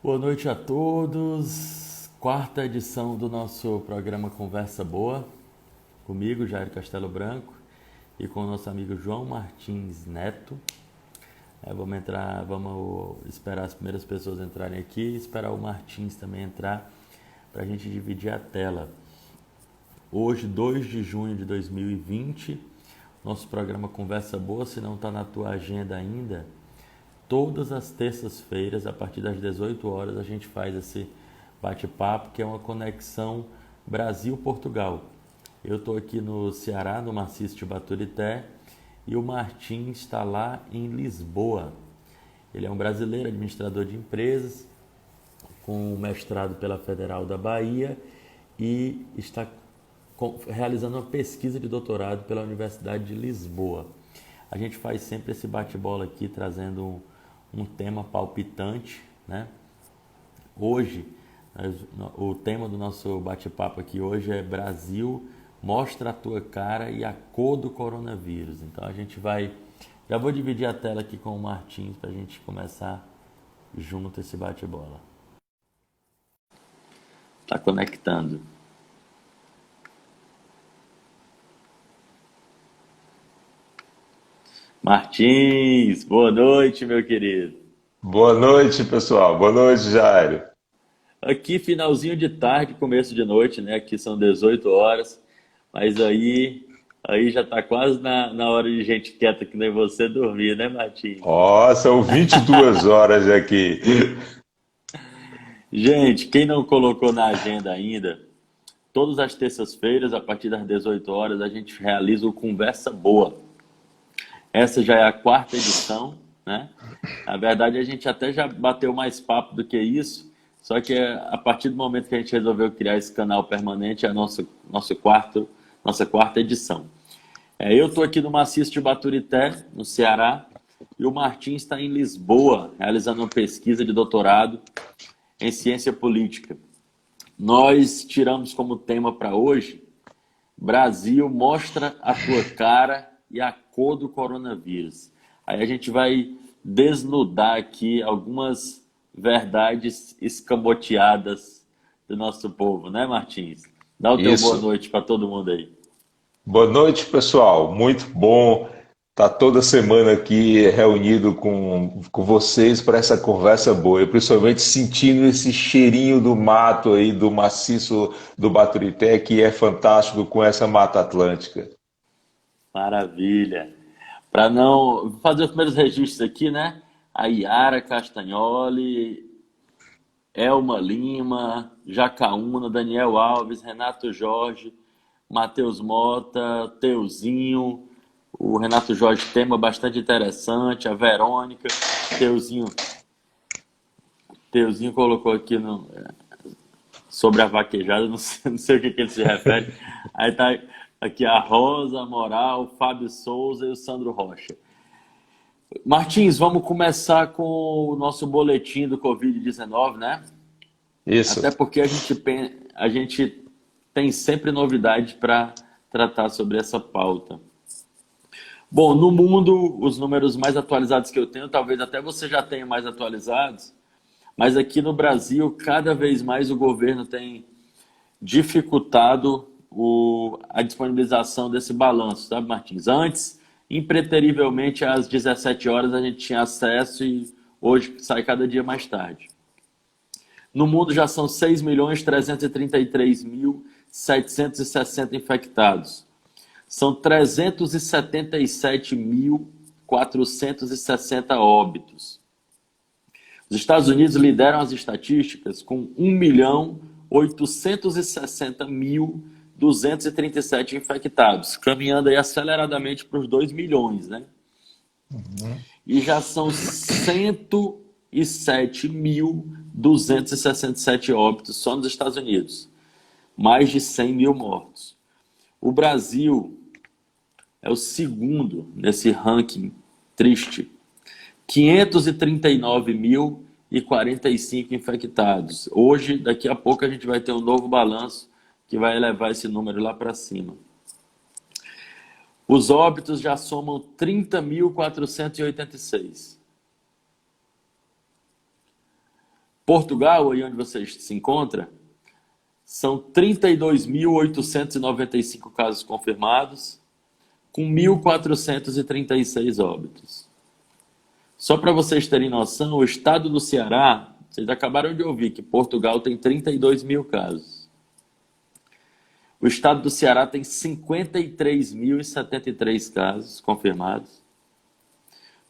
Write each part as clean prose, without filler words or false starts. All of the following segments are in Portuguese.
Boa noite a todos. Quarta edição do nosso programa Conversa Boa. Comigo, Jair Castelo Branco, e com o nosso amigo João Martins Neto. Vamos esperar as primeiras pessoas entrarem aqui e esperar o Martins também entrar para a gente dividir a tela. Hoje, 2 de junho de 2020, nosso programa Conversa Boa. Se não está na tua agenda ainda, todas as terças-feiras, a partir das 18 horas, a gente faz esse bate-papo, que é uma conexão Brasil-Portugal. Eu estou aqui no Ceará, no maciço de Baturité, e o Martins está lá em Lisboa. Ele é um brasileiro, administrador de empresas, com mestrado pela Federal da Bahia e está realizando uma pesquisa de doutorado pela Universidade de Lisboa. A gente faz sempre esse bate-bola aqui, trazendo um tema palpitante, né? Hoje, o tema do nosso bate-papo aqui hoje é Brasil, mostra a tua cara e a cor do coronavírus. Então já vou dividir a tela aqui com o Martins para a gente começar junto esse bate-bola. Tá conectando. Martins, boa noite, meu querido. Boa noite, pessoal. Boa noite, Jairo. Aqui finalzinho de tarde, começo de noite, né? Aqui são 18 horas, mas aí já tá quase na hora de gente quieta que nem você dormir, né, Martins? Ó, são 22 horas aqui. Gente, quem não colocou na agenda ainda, todas as terças-feiras, a partir das 18 horas, a gente realiza o Conversa Boa. Essa já é a quarta edição, né? Na verdade, a gente até já bateu mais papo do que isso, só que a partir do momento que a gente resolveu criar esse canal permanente, é a nossa quarta edição. Eu estou aqui no Maciço de Baturité, no Ceará, e o Martins está em Lisboa, realizando uma pesquisa de doutorado em ciência política. Nós tiramos como tema para hoje: Brasil, mostra a tua cara e a cor do coronavírus. Aí a gente vai desnudar aqui algumas verdades escamoteadas do nosso povo, né, Martins? Dá o teu boa Isso. noite para todo mundo aí. Boa noite, pessoal. Muito bom estar toda semana aqui reunido com vocês para essa conversa boa. E principalmente sentindo esse cheirinho do mato aí, do maciço do Baturité, que é fantástico com essa Mata Atlântica. Maravilha. Para não vou fazer os primeiros registros aqui, né? A Yara Castagnoli, Elma Lima, Jacaúna, Daniel Alves, Renato Jorge, Matheus Mota, Teuzinho, o Renato Jorge, tema bastante interessante, a Verônica, Teuzinho, Teuzinho colocou aqui sobre a vaquejada, não sei o que ele se refere. Aí tá aqui a Rosa Moral, o Fábio Souza e o Sandro Rocha. Martins, vamos começar com o nosso boletim do Covid-19, né? Isso. Até porque a gente tem sempre novidades para tratar sobre essa pauta. Bom, no mundo, os números mais atualizados que eu tenho, talvez até você já tenha mais atualizados, mas aqui no Brasil, cada vez mais o governo tem dificultado a disponibilização desse balanço, sabe, Martins? Antes, impreterivelmente, às 17 horas a gente tinha acesso e hoje sai cada dia mais tarde. No mundo já são 6.333.760 infectados. São 377.460 óbitos. Os Estados Unidos lideram as estatísticas com 1.860.237 infectados, caminhando aí aceleradamente para os 2 milhões, né? E já são 107.267 óbitos só nos Estados Unidos. Mais de 100 mil mortos. O Brasil é o segundo nesse ranking triste. 539.045 infectados. Hoje, daqui a pouco, a gente vai ter um novo balanço que vai elevar esse número lá para cima. Os óbitos já somam 30.486. Portugal, aí onde você se encontra, são 32.895 casos confirmados, com 1.436 óbitos. Só para vocês terem noção, o estado do Ceará, vocês acabaram de ouvir que Portugal tem 32 mil casos. O estado do Ceará tem 53.073 casos confirmados,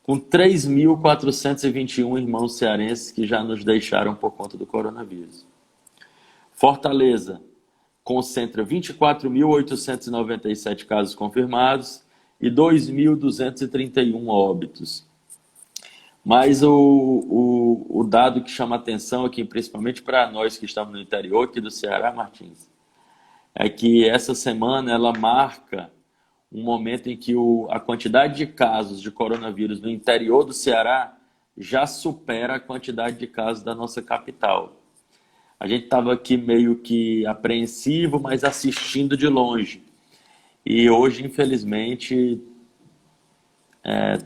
com 3.421 irmãos cearenses que já nos deixaram por conta do coronavírus. Fortaleza concentra 24.897 casos confirmados e 2.231 óbitos. Mas o dado que chama atenção aqui, principalmente para nós que estamos no interior aqui do Ceará, Martins, é que essa semana ela marca um momento em que a quantidade de casos de coronavírus no interior do Ceará já supera a quantidade de casos da nossa capital. A gente estava aqui meio que apreensivo, mas assistindo de longe. E hoje, infelizmente,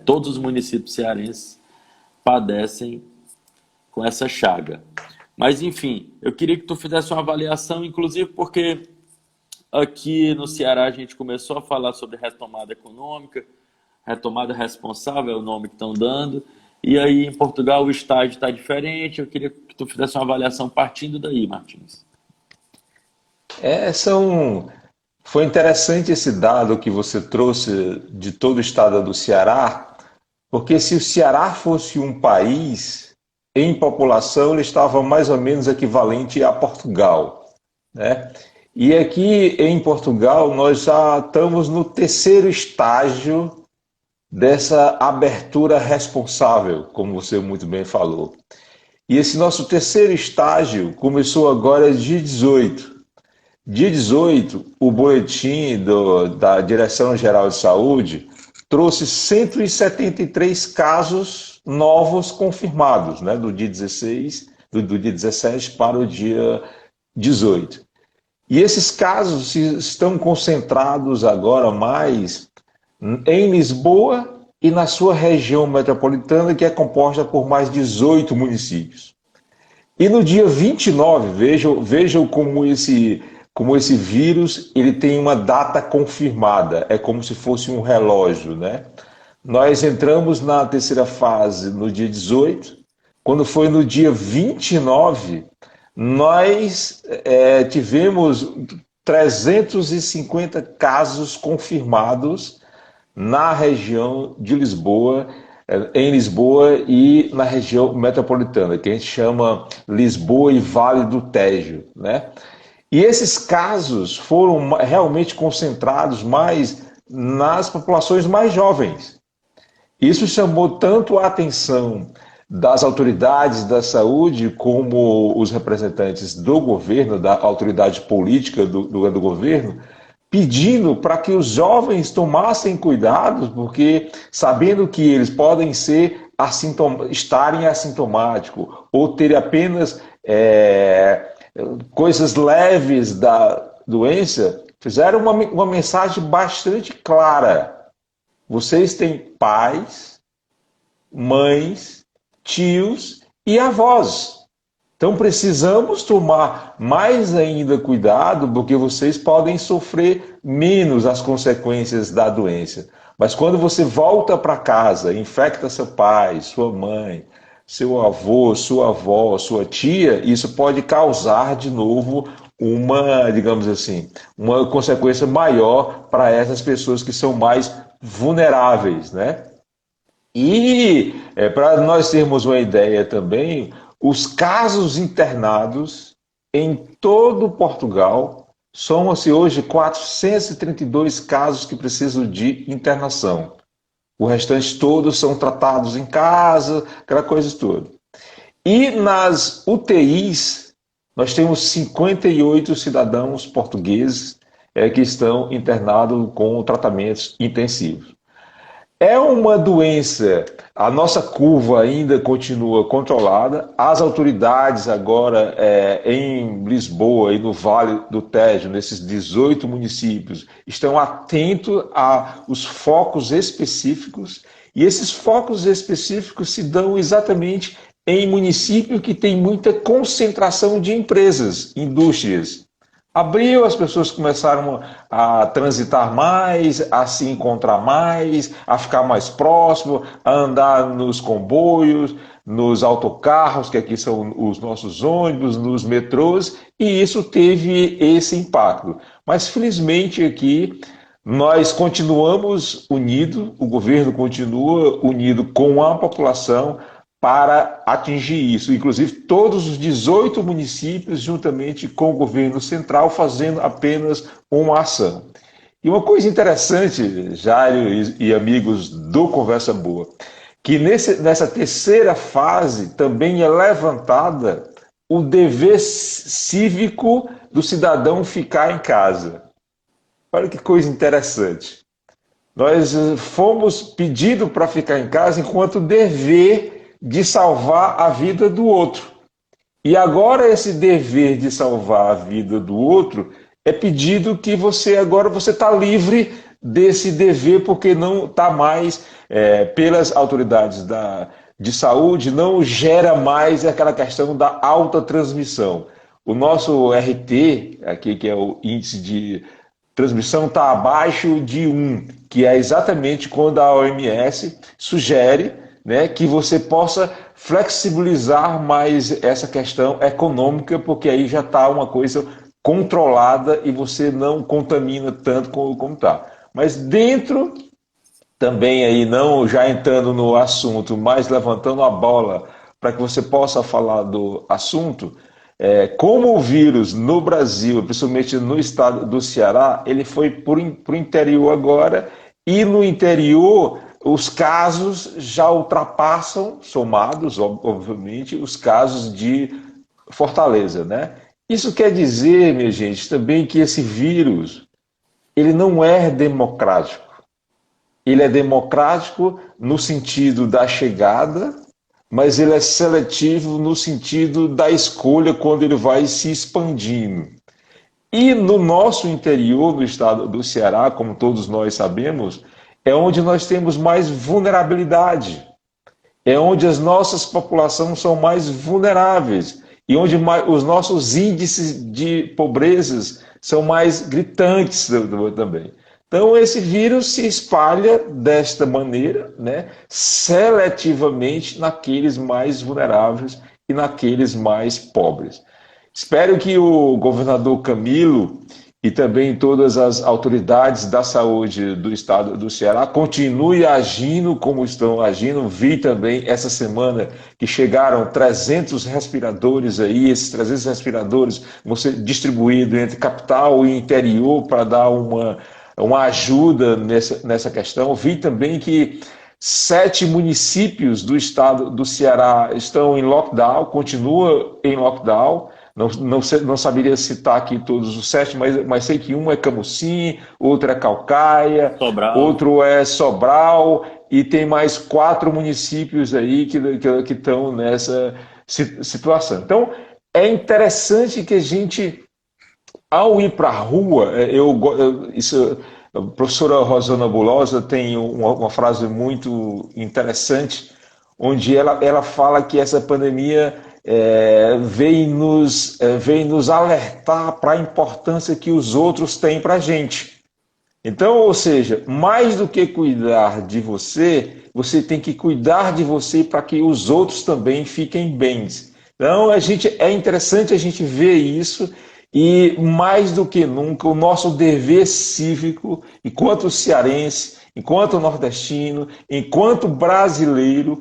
todos os municípios cearenses padecem com essa chaga. Mas, enfim, eu queria que tu fizesse uma avaliação, inclusive porque aqui no Ceará a gente começou a falar sobre retomada econômica, retomada responsável é o nome que estão dando, e aí em Portugal o estágio está diferente. Eu queria que tu fizesse uma avaliação partindo daí, Martins. Foi interessante esse dado que você trouxe de todo o estado do Ceará, porque se o Ceará fosse um país, em população ele estava mais ou menos equivalente a Portugal, né? E aqui em Portugal nós já estamos no terceiro estágio dessa abertura responsável, como você muito bem falou. E esse nosso terceiro estágio começou agora dia 18. Dia 18, o boletim da Direção-Geral de Saúde trouxe 173 casos novos confirmados, né, do dia 16, do dia 17 para o dia 18. E esses casos estão concentrados agora mais em Lisboa e na sua região metropolitana, que é composta por mais 18 municípios. E no dia 29, vejam como esse vírus ele tem uma data confirmada, é como se fosse um relógio, né? Nós entramos na terceira fase no dia 18, quando foi no dia 29, nós tivemos 350 casos confirmados na região de Lisboa, em Lisboa e na região metropolitana, que a gente chama Lisboa e Vale do Tejo, né? E esses casos foram realmente concentrados mais nas populações mais jovens. Isso chamou tanto a atenção das autoridades da saúde como os representantes do governo, da autoridade política do governo, pedindo para que os jovens tomassem cuidado, porque sabendo que eles podem estarem assintomáticos ou ter apenas coisas leves da doença, fizeram uma mensagem bastante clara. Vocês têm pais, mães, tios e avós. Então precisamos tomar mais ainda cuidado, porque vocês podem sofrer menos as consequências da doença. Mas quando você volta para casa, infecta seu pai, sua mãe, seu avô, sua avó, sua tia, isso pode causar de novo uma, digamos assim, uma consequência maior para essas pessoas que são mais vulneráveis, né? E para nós termos uma ideia também, os casos internados em todo Portugal somam-se hoje 432 casos que precisam de internação. O restante todos são tratados em casa, aquela coisa toda. E nas UTIs, nós temos 58 cidadãos portugueses que estão internados com tratamentos intensivos. É uma doença, a nossa curva ainda continua controlada, as autoridades agora em Lisboa e no Vale do Tejo, nesses 18 municípios, estão atentos aos focos específicos, e esses focos específicos se dão exatamente em município que tem muita concentração de empresas, indústrias. Abriu, as pessoas começaram a transitar mais, a se encontrar mais, a ficar mais próximo, a andar nos comboios, nos autocarros, que aqui são os nossos ônibus, nos metrôs, e isso teve esse impacto. Mas felizmente aqui nós continuamos unidos, o governo continua unido com a população para atingir isso. Inclusive, todos os 18 municípios, juntamente com o governo central, fazendo apenas uma ação. E uma coisa interessante, Jairo e amigos do Conversa Boa, que nessa terceira fase também é levantada o dever cívico do cidadão ficar em casa. Olha que coisa interessante. Nós fomos pedidos para ficar em casa enquanto dever de salvar a vida do outro. E agora esse dever de salvar a vida do outro é pedido que agora você está livre desse dever, porque não está mais, pelas autoridades de saúde, não gera mais aquela questão da alta transmissão. O nosso RT, aqui que é o índice de transmissão, está abaixo de 1, que é exatamente quando a OMS sugere, né, que você possa flexibilizar mais essa questão econômica, porque aí já está uma coisa controlada e você não contamina tanto como está. Mas dentro, também aí não já entrando no assunto, mas levantando a bola para que você possa falar do assunto, como o vírus no Brasil, principalmente no estado do Ceará, ele foi para o interior agora, e no interior os casos já ultrapassam, somados, obviamente, os casos de Fortaleza, né? Isso quer dizer, minha gente, também que esse vírus, ele não é democrático. Ele é democrático no sentido da chegada, mas ele é seletivo no sentido da escolha quando ele vai se expandindo. E no nosso interior, no estado do Ceará, como todos nós sabemos, é onde nós temos mais vulnerabilidade, é onde as nossas populações são mais vulneráveis e onde os nossos índices de pobrezas são mais gritantes também. Então, esse vírus se espalha desta maneira, né, seletivamente naqueles mais vulneráveis e naqueles mais pobres. Espero que o governador Camilo e também todas as autoridades da saúde do estado do Ceará continuem agindo como estão agindo. Vi também essa semana que chegaram 300 respiradores aí, esses 300 respiradores vão ser distribuídos entre capital e interior para dar uma ajuda nessa questão. Vi também que 7 municípios do estado do Ceará estão em lockdown, continuam em lockdown. Não saberia citar aqui todos os 7, mas sei que um é Camusim, outro é Caucaia, Sobral. Outro é Sobral, e tem mais 4 municípios aí que estão nessa situação. Então, é interessante que a gente, ao ir para a rua, a professora Rosana Bulosa tem uma frase muito interessante, onde ela fala que essa pandemia vem nos alertar para a importância que os outros têm para a gente. Então, ou seja, mais do que cuidar de você, você tem que cuidar de você para que os outros também fiquem bem. Então, é interessante a gente ver isso, e mais do que nunca o nosso dever cívico, enquanto cearense, enquanto nordestino, enquanto brasileiro,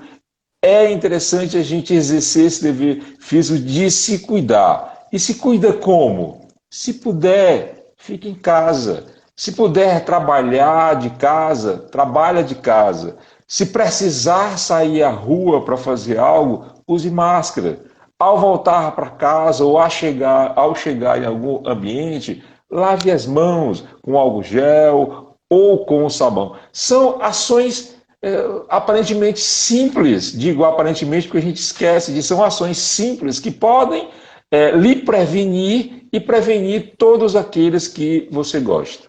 é interessante a gente exercer esse dever físico de se cuidar. E se cuida como? Se puder, fique em casa. Se puder trabalhar de casa, trabalha de casa. Se precisar sair à rua para fazer algo, use máscara. Ao voltar para casa ou ao chegar em algum ambiente, lave as mãos com álcool gel ou com sabão. São ações aparentemente simples, digo aparentemente porque a gente esquece de são ações simples que podem lhe prevenir e prevenir todos aqueles que você gosta.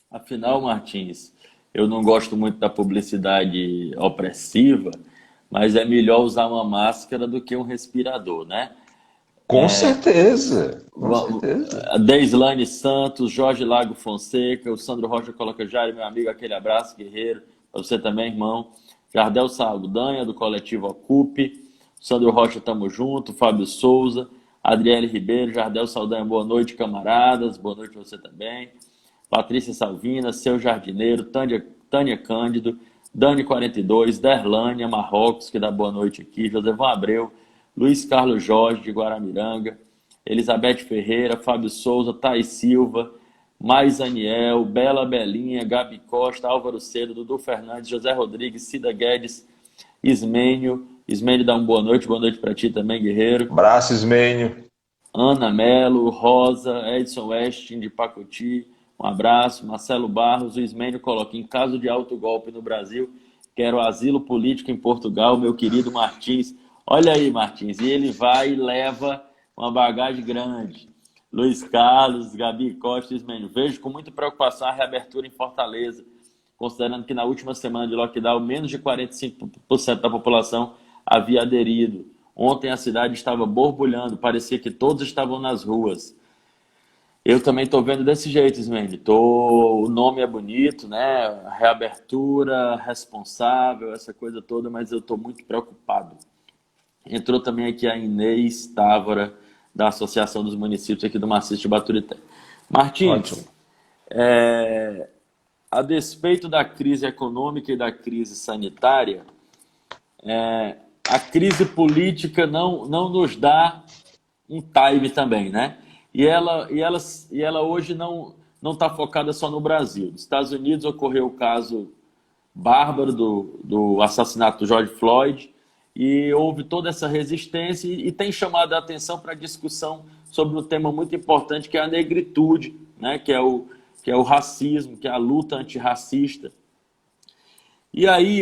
Afinal, Martins, eu não gosto muito da publicidade opressiva, mas é melhor usar uma máscara do que um respirador, né? Com certeza, com certeza. A Deislane Santos, Jorge Lago Fonseca, o Sandro Rocha coloca Jair, meu amigo, aquele abraço, guerreiro, para você também, irmão. Jardel Saldanha, do coletivo Ocupe, Sandro Rocha, tamo junto, Fábio Souza, Adriele Ribeiro, Jardel Saldanha, boa noite, camaradas, boa noite você também. Patrícia Salvina, Seu Jardineiro, Tânia Cândido, Dani42, Derlânia Marrocos, que dá boa noite aqui, Josevão Abreu, Luiz Carlos Jorge, de Guaramiranga, Elizabeth Ferreira, Fábio Souza, Thaís Silva, Mais Aniel, Bela Belinha, Gabi Costa, Álvaro Cedo, Dudu Fernandes, José Rodrigues, Cida Guedes, Ismênio. Ismênio dá uma boa noite para ti também, guerreiro. Abraço, Ismênio. Ana Melo, Rosa, Edson Westin, de Pacoti, um abraço. Marcelo Barros, o Ismênio coloca, em caso de autogolpe no Brasil, quero asilo político em Portugal, meu querido Martins. Olha aí, Martins, e ele vai e leva uma bagagem grande. Luiz Carlos, Gabi Costa, Ismênio. Vejo com muita preocupação a reabertura em Fortaleza, considerando que na última semana de lockdown, menos de 45% da população havia aderido. Ontem a cidade estava borbulhando, parecia que todos estavam nas ruas. Eu também estou vendo desse jeito, Ismênio. O nome é bonito, né? Reabertura, responsável, essa coisa toda, mas eu estou muito preocupado. Entrou também aqui a Inês Távora, da Associação dos Municípios aqui do Maciço de Baturité. Martins, a despeito da crise econômica e da crise sanitária, a crise política não nos dá um time também, né? E ela hoje não está focada só no Brasil. Nos Estados Unidos ocorreu o caso bárbaro do assassinato do George Floyd, e houve toda essa resistência e tem chamado a atenção para a discussão sobre um tema muito importante, que é a negritude, né? que é o racismo, que é a luta antirracista. E aí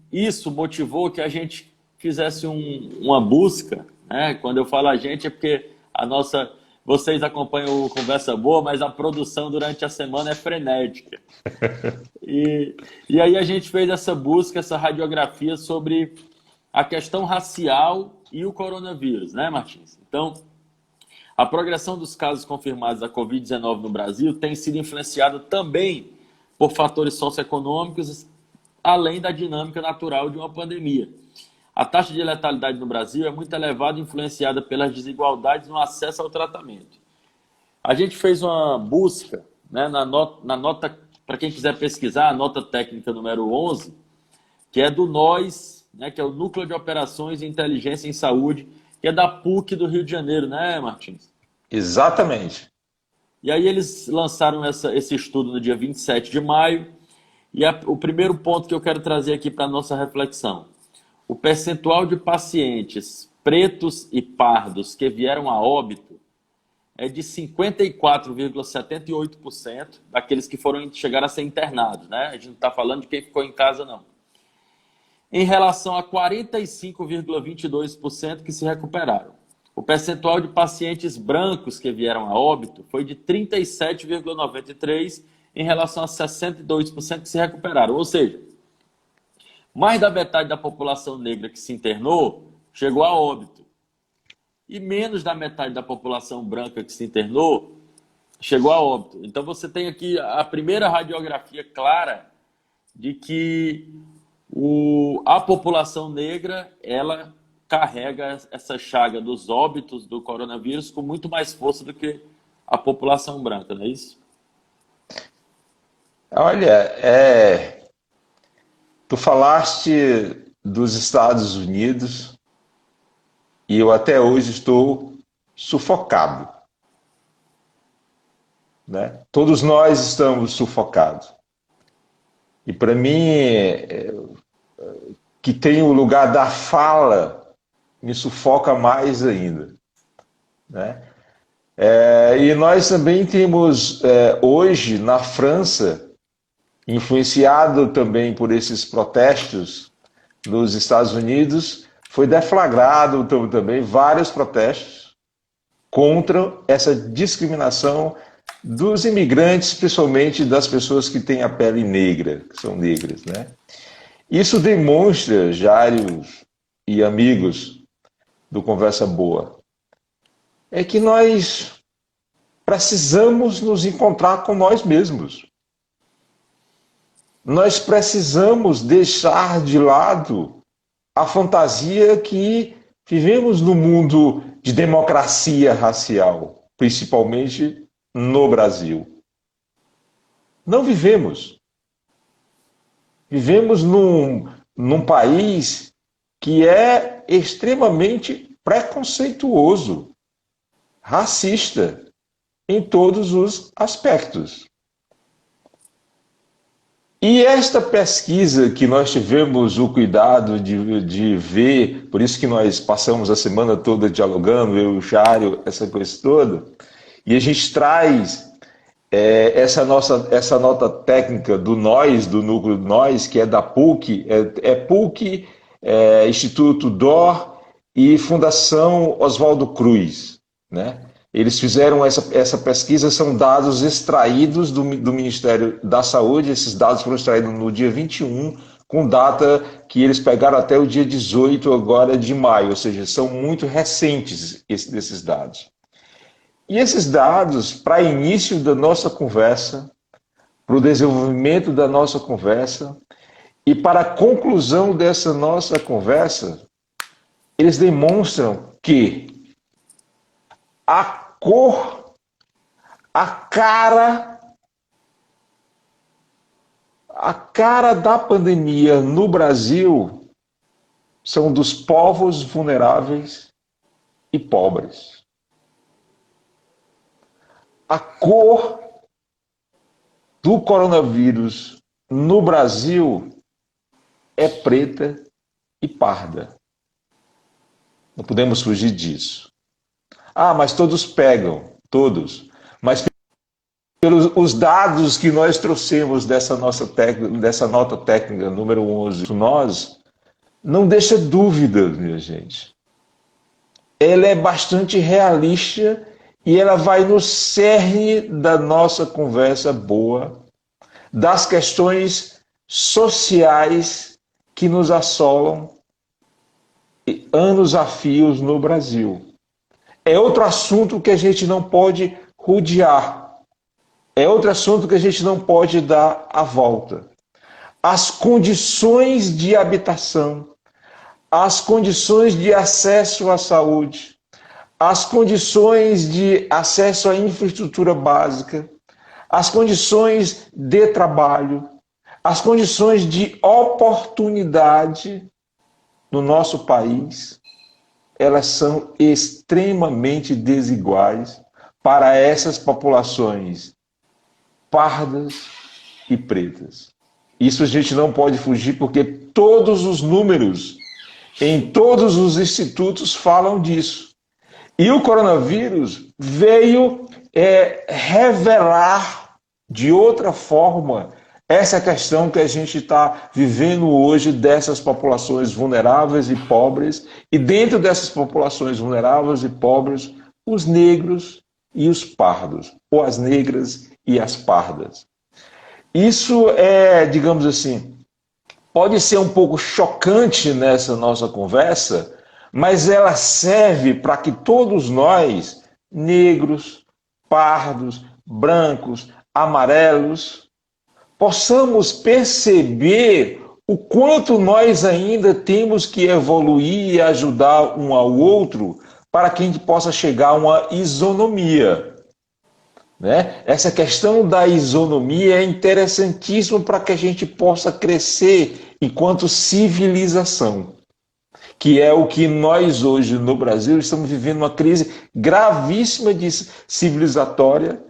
isso motivou que a gente fizesse uma busca, né? Quando eu falo a gente é porque vocês acompanham o Conversa Boa, mas a produção durante a semana é frenética. E aí a gente fez essa busca, essa radiografia sobre a questão racial e o coronavírus, né, Martins? Então, a progressão dos casos confirmados da Covid-19 no Brasil tem sido influenciada também por fatores socioeconômicos, além da dinâmica natural de uma pandemia. A taxa de letalidade no Brasil é muito elevada, influenciada pelas desigualdades no acesso ao tratamento. A gente fez uma busca, né, na nota, para quem quiser pesquisar, a nota técnica número 11, que é do NOS, né, que é o Núcleo de Operações e Inteligência em Saúde, que é da PUC do Rio de Janeiro, né, Martins? Exatamente. E aí eles lançaram esse estudo no dia 27 de maio, e o primeiro ponto que eu quero trazer aqui para a nossa reflexão: o percentual de pacientes pretos e pardos que vieram a óbito é de 54,78% daqueles que chegaram a ser internados, né? A gente não está falando de quem ficou em casa, não. Em relação a 45,22% que se recuperaram. O percentual de pacientes brancos que vieram a óbito foi de 37,93% em relação a 62% que se recuperaram. Ou seja, mais da metade da população negra que se internou chegou a óbito. E menos da metade da população branca que se internou chegou a óbito. Então você tem aqui a primeira radiografia clara de que a população negra, ela carrega essa chaga dos óbitos do coronavírus com muito mais força do que a população branca, não é isso? Olha, tu falaste dos Estados Unidos e eu até hoje estou sufocado, né? Todos nós estamos sufocados. E para mim, que tem o lugar da fala, me sufoca mais ainda, né? E nós também temos, hoje, na França, influenciado também por esses protestos nos Estados Unidos, foi deflagrado também vários protestos contra essa discriminação dos imigrantes, principalmente das pessoas que têm a pele negra, que são negras, né? Isso demonstra, Jário e amigos do Conversa Boa, é que nós precisamos nos encontrar com nós mesmos. Nós precisamos deixar de lado a fantasia que vivemos no mundo de democracia racial, principalmente no Brasil. Não vivemos. Vivemos num país que é extremamente preconceituoso, racista, em todos os aspectos. E esta pesquisa que nós tivemos o cuidado de ver, por isso que nós passamos a semana toda dialogando, eu e o Chário, essa coisa toda, e a gente traz essa nota técnica do NOS, do núcleo NOS, que é da PUC, PUC, Instituto DOR e Fundação Oswaldo Cruz, né? Eles fizeram essa pesquisa, são dados extraídos do Ministério da Saúde, esses dados foram extraídos no dia 21, com data que eles pegaram até o dia 18 agora de maio, ou seja, são muito recentes desses dados. E esses dados, para início da nossa conversa, para o desenvolvimento da nossa conversa e para a conclusão dessa nossa conversa, eles demonstram que a cor, a cara da pandemia no Brasil são dos povos vulneráveis e pobres. A cor do coronavírus no Brasil é preta e parda. Não podemos fugir disso. Ah, mas todos pegam, todos. Mas pelos os dados que nós trouxemos dessa nota técnica número 11, nós, não deixa dúvida, minha gente. Ela é bastante realista e ela vai no cerne da nossa conversa boa, das questões sociais que nos assolam anos a fios no Brasil. É outro assunto que a gente não pode rodear. É outro assunto que a gente não pode dar a volta. As condições de habitação, as condições de acesso à saúde, as condições de acesso à infraestrutura básica, as condições de trabalho, as condições de oportunidade no nosso país, elas são extremamente desiguais para essas populações pardas e pretas. Isso a gente não pode fugir porque todos os números em todos os institutos falam disso. E o coronavírus veio revelar de outra forma essa questão que a gente está vivendo hoje dessas populações vulneráveis e pobres, e dentro dessas populações vulneráveis e pobres, os negros e os pardos, ou as negras e as pardas. Isso digamos assim, pode ser um pouco chocante nessa nossa conversa, mas ela serve para que todos nós, negros, pardos, brancos, amarelos, possamos perceber o quanto nós ainda temos que evoluir e ajudar um ao outro para que a gente possa chegar a uma isonomia. Né? Essa questão da isonomia é interessantíssima para que a gente possa crescer enquanto civilização, que é o que nós hoje no Brasil estamos vivendo uma crise gravíssima de civilizatória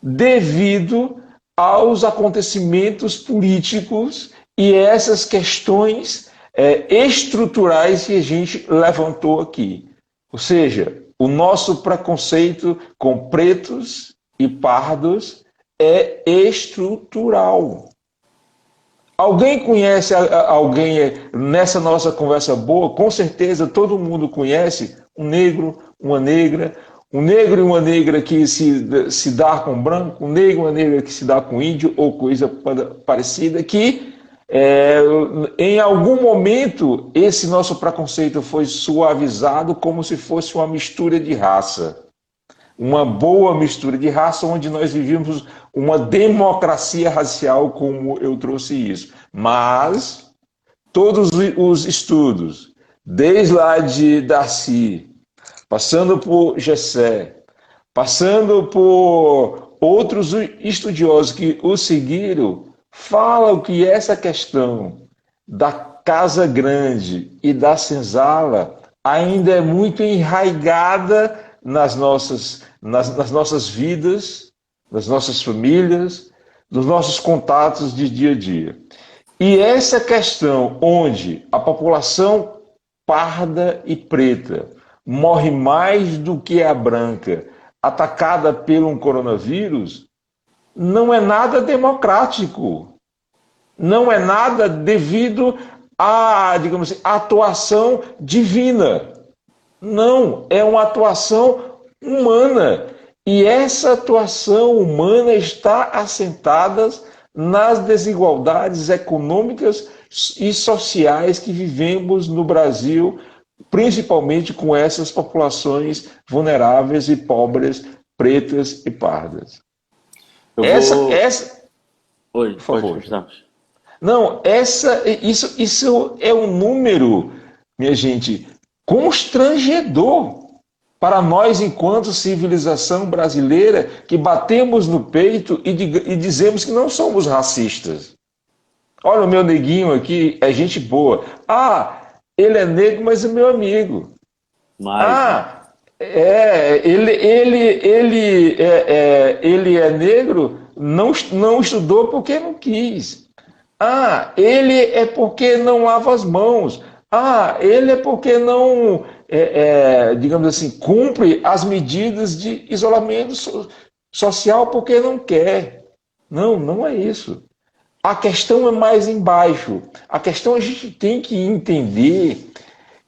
devido aos acontecimentos políticos e essas questões estruturais que a gente levantou aqui. Ou seja, o nosso preconceito com pretos e pardos é estrutural. Alguém conhece alguém nessa nossa conversa boa? Com certeza todo mundo conhece um negro, uma negra, um negro e uma negra que se dá com branco, um negro e uma negra que se dá com índio ou coisa parecida, que É, em algum momento, esse nosso preconceito foi suavizado como se fosse uma mistura de raça. Uma boa mistura de raça, onde nós vivíamos uma democracia racial, como eu trouxe isso. Mas todos os estudos, desde lá de Darcy, passando por Gessé, passando por outros estudiosos que o seguiram, falam que essa questão da casa grande e da senzala ainda é muito enraigada nas nossas vidas, nas nossas famílias, nos nossos contatos de dia a dia. E essa questão onde a população parda e preta morre mais do que a branca, atacada pelo coronavírus, não é nada democrático. Não é nada devido à, digamos assim, atuação divina. Não, é uma atuação humana. E essa atuação humana está assentada nas desigualdades econômicas e sociais que vivemos no Brasil, principalmente com essas populações vulneráveis e pobres, pretas e pardas. Oi, por favor. Pode continuar. Não, isso é um número, minha gente, constrangedor para nós, enquanto civilização brasileira, que batemos no peito e dizemos que não somos racistas. Olha, o meu neguinho aqui é gente boa. Ah, ele é negro, mas é meu amigo. Ele é negro, não estudou porque não quis. Ah, ele é porque não lava as mãos. Ah, ele é porque não, digamos assim, cumpre as medidas de isolamento social porque não quer. Não, não é isso. A questão é mais embaixo. A questão a gente tem que entender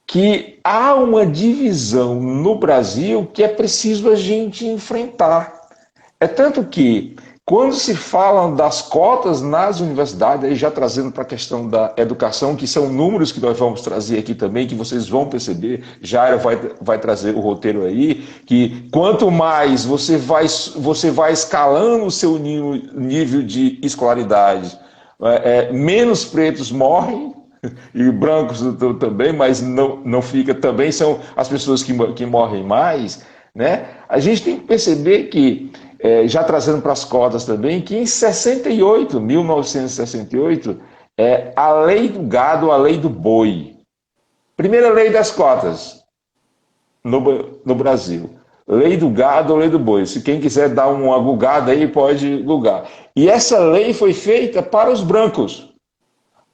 que há uma divisão no Brasil que é preciso a gente enfrentar. É tanto que, quando se fala das cotas nas universidades, aí já trazendo para a questão da educação, que são números que nós vamos trazer aqui também, que vocês vão perceber, Jairo vai trazer o roteiro aí, que quanto mais você vai escalando o seu nível de escolaridade, menos pretos morrem, e brancos também, mas não fica também, são as pessoas que morrem mais, né? A gente tem que perceber que, já trazendo para as cotas também, que em 1968, a lei do gado, a lei do boi. Primeira lei das cotas no Brasil. Lei do gado, lei do boi. Se quem quiser dar uma gugada aí, pode gugar. E essa lei foi feita para os brancos,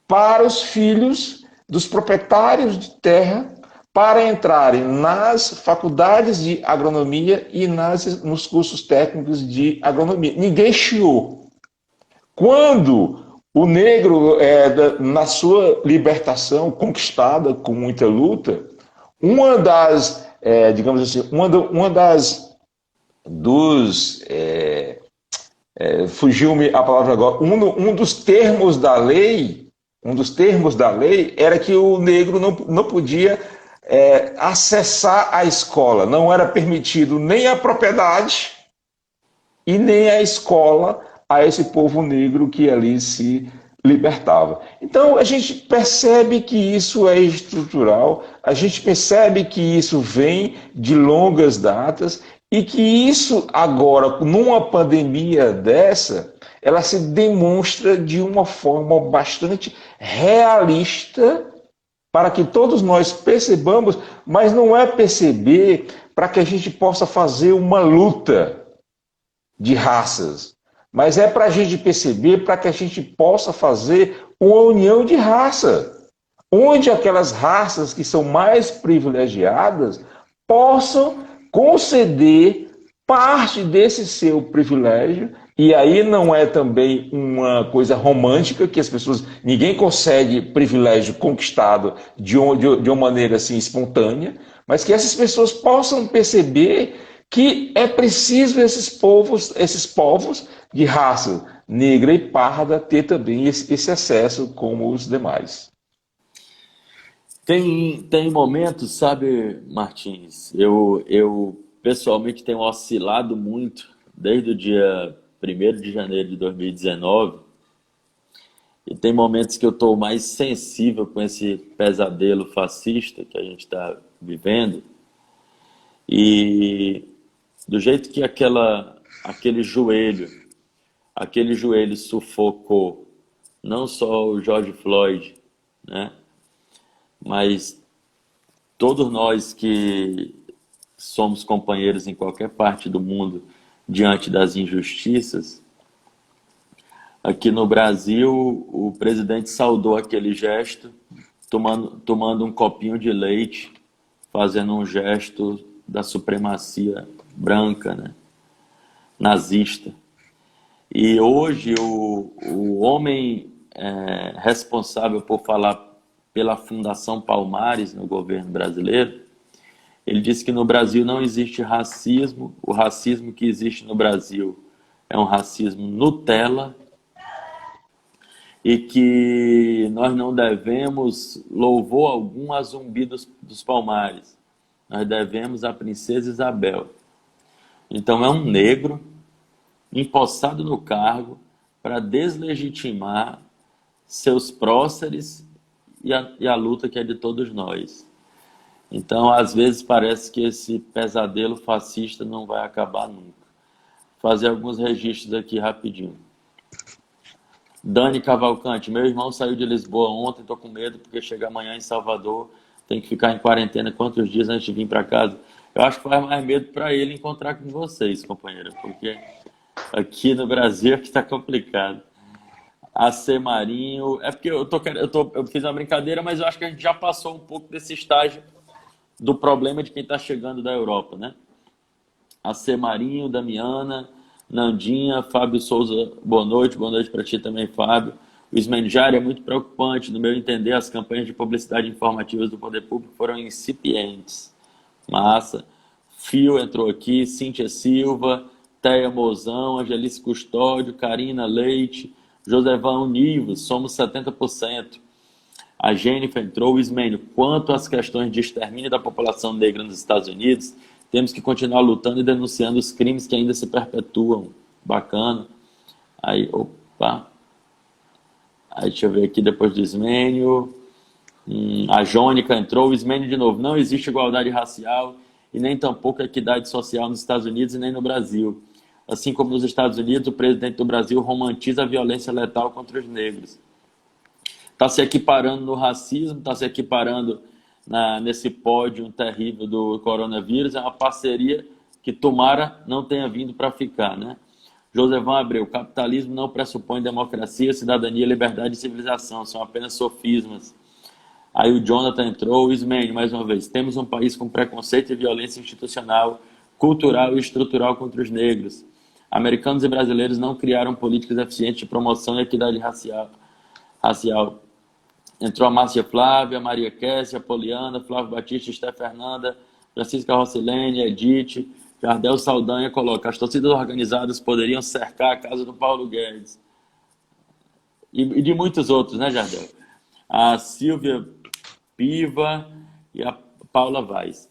para os filhos dos proprietários de terra, para entrarem nas faculdades de agronomia e nos cursos técnicos de agronomia. Ninguém chiou. Quando o negro, na sua libertação, conquistada com muita luta, uma das, digamos assim, fugiu-me a palavra agora, um dos termos da lei era que o negro não podia acessar a escola. Não era permitido nem a propriedade e nem a escola a esse povo negro que ali se libertava. Então a gente percebe que isso é estrutural, a gente percebe que isso vem de longas datas e que isso agora, numa pandemia dessa, ela se demonstra de uma forma bastante realista para que todos nós percebamos, mas não é perceber para que a gente possa fazer uma luta de raças, mas é para a gente perceber para que a gente possa fazer uma união de raça, onde aquelas raças que são mais privilegiadas possam conceder parte desse seu privilégio. E aí não é também uma coisa romântica, que as pessoas, ninguém consegue privilégio conquistado de uma maneira assim espontânea, mas que essas pessoas possam perceber que é preciso esses povos de raça negra e parda ter também esse acesso como os demais. Tem momentos, sabe, Martins, eu pessoalmente tenho oscilado muito desde o dia 1º de janeiro de 2019, e tem momentos que eu estou mais sensível com esse pesadelo fascista que a gente está vivendo, e do jeito que aquele joelho sufocou não só o George Floyd, né, mas todos nós que somos companheiros em qualquer parte do mundo diante das injustiças, aqui no Brasil o presidente saudou aquele gesto tomando um copinho de leite, fazendo um gesto da supremacia branca, né, nazista. E hoje o homem responsável por falar pela Fundação Palmares no governo brasileiro, ele disse que no Brasil não existe racismo, o racismo que existe no Brasil é um racismo Nutella, e que nós não devemos louvor algum a Zumbi dos Palmares, nós devemos a Princesa Isabel. Então é um negro empossado no cargo para deslegitimar seus próceres e a luta que é de todos nós. Então, às vezes, parece que esse pesadelo fascista não vai acabar nunca. Vou fazer alguns registros aqui rapidinho. Dani Cavalcante, meu irmão saiu de Lisboa ontem, estou com medo porque chega amanhã em Salvador, tem que ficar em quarentena quantos dias antes de vir para casa? Eu acho que faz mais medo para ele encontrar com vocês, companheira, porque aqui no Brasil é que está complicado. AC Marinho, é porque eu fiz uma brincadeira, mas eu acho que a gente já passou um pouco desse estágio do problema de quem está chegando da Europa, né? AC Marinho, Damiana, Nandinha, Fábio Souza, boa noite para ti também, Fábio. O esmendiário é muito preocupante, no meu entender, as campanhas de publicidade informativas do poder público foram incipientes. Massa. Fio entrou aqui, Cíntia Silva, Teia Mozão, Angelice Custódio, Karina Leite, Josevão Nivos, somos 70%. A Jennifer entrou, Ismênio, quanto às questões de extermínio da população negra nos Estados Unidos, temos que continuar lutando e denunciando os crimes que ainda se perpetuam. Bacana. Aí, opa. Aí, deixa eu ver aqui depois do Ismênio. A Jônica entrou, o Ismênio de novo. Não existe igualdade racial e nem tampouco equidade social nos Estados Unidos e nem no Brasil. Assim como nos Estados Unidos, o presidente do Brasil romantiza a violência letal contra os negros. Está se equiparando no racismo, está se equiparando nesse pódio terrível do coronavírus. É uma parceria que tomara não tenha vindo para ficar, né? Josevão Abreu, capitalismo não pressupõe democracia, cidadania, liberdade e civilização, são apenas sofismas. Aí o Jonathan entrou, o Ismênio, mais uma vez, temos um país com preconceito e violência institucional, cultural e estrutural contra os negros. Americanos e brasileiros não criaram políticas eficientes de promoção e equidade racial. Entrou a Márcia Flávia, Maria Kessia, Poliana, Flávio Batista, Esté Fernanda, Francisca Rossilene, Edith, Jardel Saldanha coloca: as torcidas organizadas poderiam cercar a casa do Paulo Guedes. E de muitos outros, né, Jardel? A Silvia Piva e a Paula Vaz.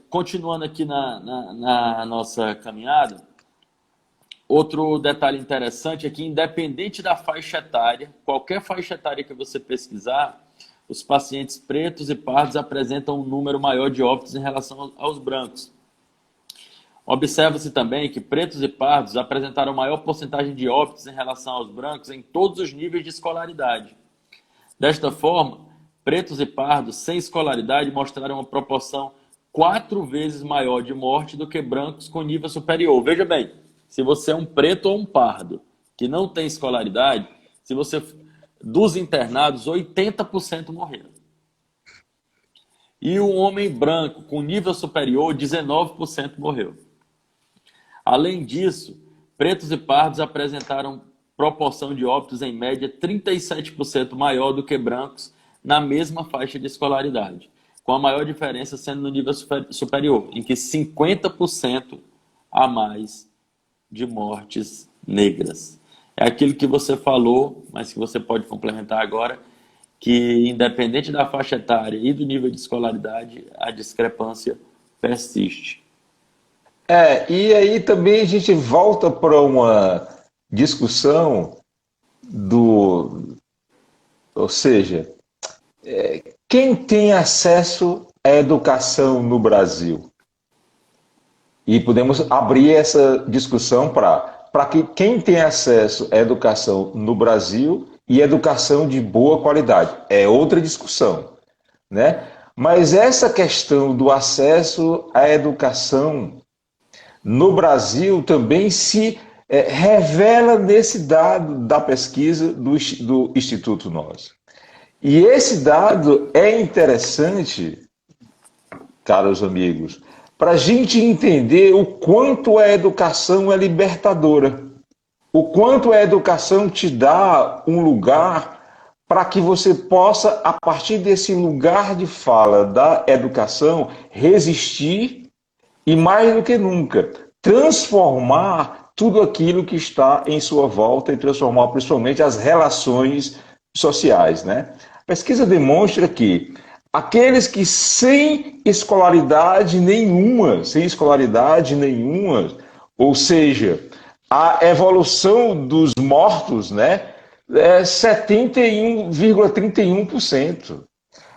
Continuando aqui na nossa caminhada, outro detalhe interessante é que, independente da faixa etária, qualquer faixa etária que você pesquisar, os pacientes pretos e pardos apresentam um número maior de óbitos em relação aos brancos. Observa-se também que pretos e pardos apresentaram maior porcentagem de óbitos em relação aos brancos em todos os níveis de escolaridade. Desta forma, pretos e pardos sem escolaridade mostraram uma proporção 4 vezes maior de morte do que brancos com nível superior. Veja bem, se você é um preto ou um pardo que não tem escolaridade, dos internados, 80% morreram. E um homem branco com nível superior, 19% morreu. Além disso, pretos e pardos apresentaram proporção de óbitos em média 37% maior do que brancos na mesma faixa de escolaridade, com a maior diferença sendo no nível superior, em que 50% a mais de mortes negras. É aquilo que você falou, mas que você pode complementar agora, que independente da faixa etária e do nível de escolaridade, a discrepância persiste. E aí também a gente volta para uma discussão do, ou seja, quem tem acesso à educação no Brasil? E podemos abrir essa discussão para que quem tem acesso à educação no Brasil e educação de boa qualidade. É outra discussão, né? Mas essa questão do acesso à educação no Brasil também se revela nesse dado da pesquisa do Instituto Nós. E esse dado é interessante, caros amigos, para a gente entender o quanto a educação é libertadora, o quanto a educação te dá um lugar para que você possa, a partir desse lugar de fala da educação, resistir e, mais do que nunca, transformar tudo aquilo que está em sua volta e transformar principalmente as relações sociais, né? A pesquisa demonstra que aqueles que sem escolaridade nenhuma, ou seja, a evolução dos mortos, né, é 71,31%.